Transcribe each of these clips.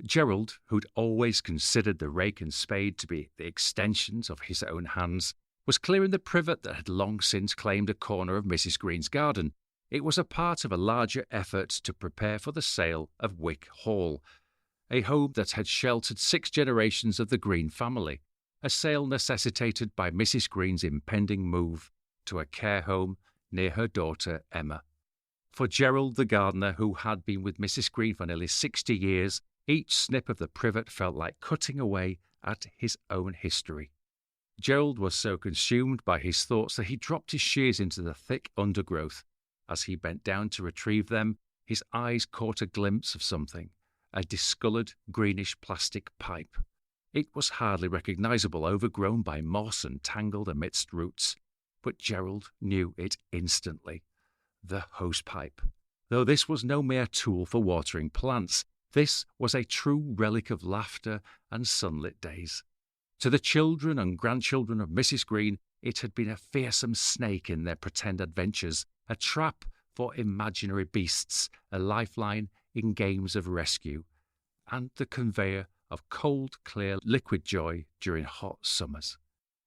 Gerald, who'd always considered the rake and spade to be the extensions of his own hands, was clearing the privet that had long since claimed a corner of Mrs. Green's garden. It was a part of a larger effort to prepare for the sale of Wick Hall, a home that had sheltered 6 generations of the Green family, a sale necessitated by Mrs. Green's impending move to a care home near her daughter Emma. For Gerald the gardener, who had been with Mrs. Green for nearly 60 years, each snip of the privet felt like cutting away at his own history. Gerald was so consumed by his thoughts that he dropped his shears into the thick undergrowth. As he bent down to retrieve them, his eyes caught a glimpse of something, a discoloured greenish plastic pipe. It was hardly recognisable, overgrown by moss and tangled amidst roots, but Gerald knew it instantly. The hosepipe. Though this was no mere tool for watering plants, this was a true relic of laughter and sunlit days. To the children and grandchildren of Mrs. Green, it had been a fearsome snake in their pretend adventures, a trap for imaginary beasts, a lifeline in games of rescue, and the conveyor of cold, clear, liquid joy during hot summers.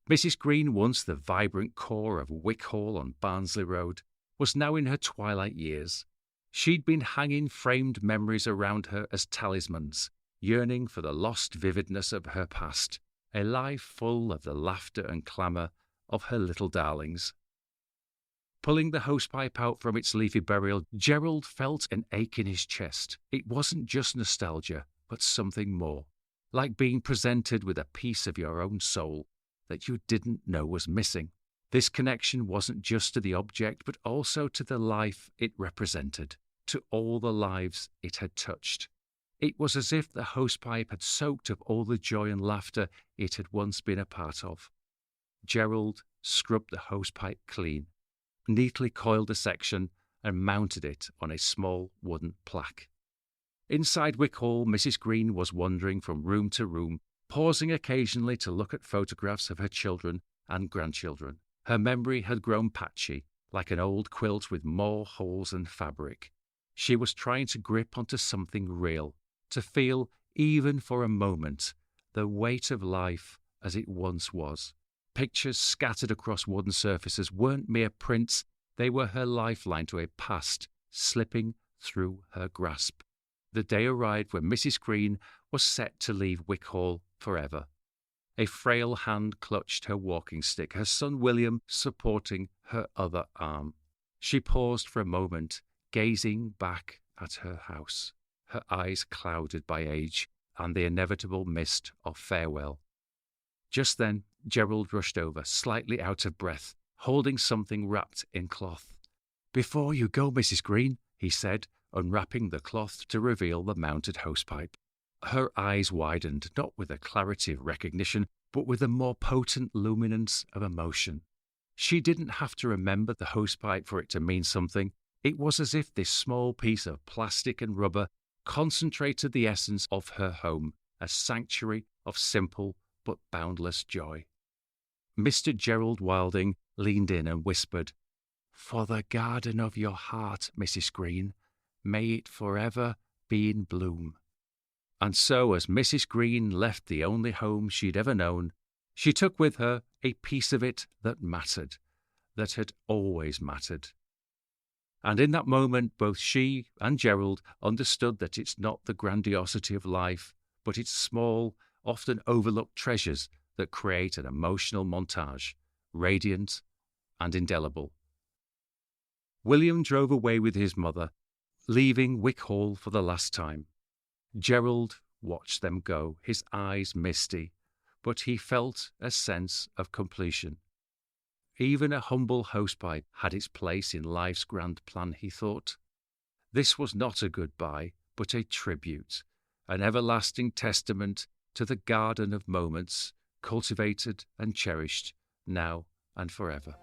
Mrs. Green, once the vibrant core of Wick Hall on Barnsley Road, was now in her twilight years. She'd been hanging framed memories around her as talismans, yearning for the lost vividness of her past, a life full of the laughter and clamour of her little darlings. Pulling the hosepipe out from its leafy burial, Gerald felt an ache in his chest. It wasn't just nostalgia, but something more, like being presented with a piece of your own soul that you didn't know was missing. This connection wasn't just to the object, but also to the life it represented, to all the lives it had touched. It was as if the hosepipe had soaked up all the joy and laughter it had once been a part of. Gerald scrubbed the hosepipe clean, neatly coiled a section, and mounted it on a small wooden plaque. Inside Wick Hall, Mrs. Green was wandering from room to room, pausing occasionally to look at photographs of her children and grandchildren. Her memory had grown patchy, like an old quilt with more holes than fabric. She was trying to grip onto something real, to feel, even for a moment, the weight of life as it once was. Pictures scattered across wooden surfaces weren't mere prints, they were her lifeline to a past slipping through her grasp. The day arrived when Mrs. Green was set to leave Wick Hall forever. A frail hand clutched her walking stick, her son William supporting her other arm. She paused for a moment, gazing back at her house, her eyes clouded by age and the inevitable mist of farewell. Just then, Gerald rushed over, slightly out of breath, holding something wrapped in cloth. "Before you go, Mrs. Green," he said, unwrapping the cloth to reveal the mounted hosepipe. Her eyes widened, not with a clarity of recognition, but with a more potent luminance of emotion. She didn't have to remember the hosepipe for it to mean something. It was as if this small piece of plastic and rubber concentrated the essence of her home, a sanctuary of simple but boundless joy. Mr. Gerald Wilding leaned in and whispered, "For the garden of your heart, Mrs. Green, may it forever be in bloom." And so, as Mrs. Green left the only home she'd ever known, she took with her a piece of it that mattered, that had always mattered. And in that moment, both she and Gerald understood that it's not the grandiosity of life, but its small, often overlooked treasures that create an emotional montage, radiant and indelible. William drove away with his mother, leaving Wick Hall for the last time. Gerald watched them go, his eyes misty, but he felt a sense of completion. Even a humble hosepipe had its place in life's grand plan, he thought. This was not a goodbye, but a tribute, an everlasting testament to the garden of moments, cultivated and cherished, now and forever.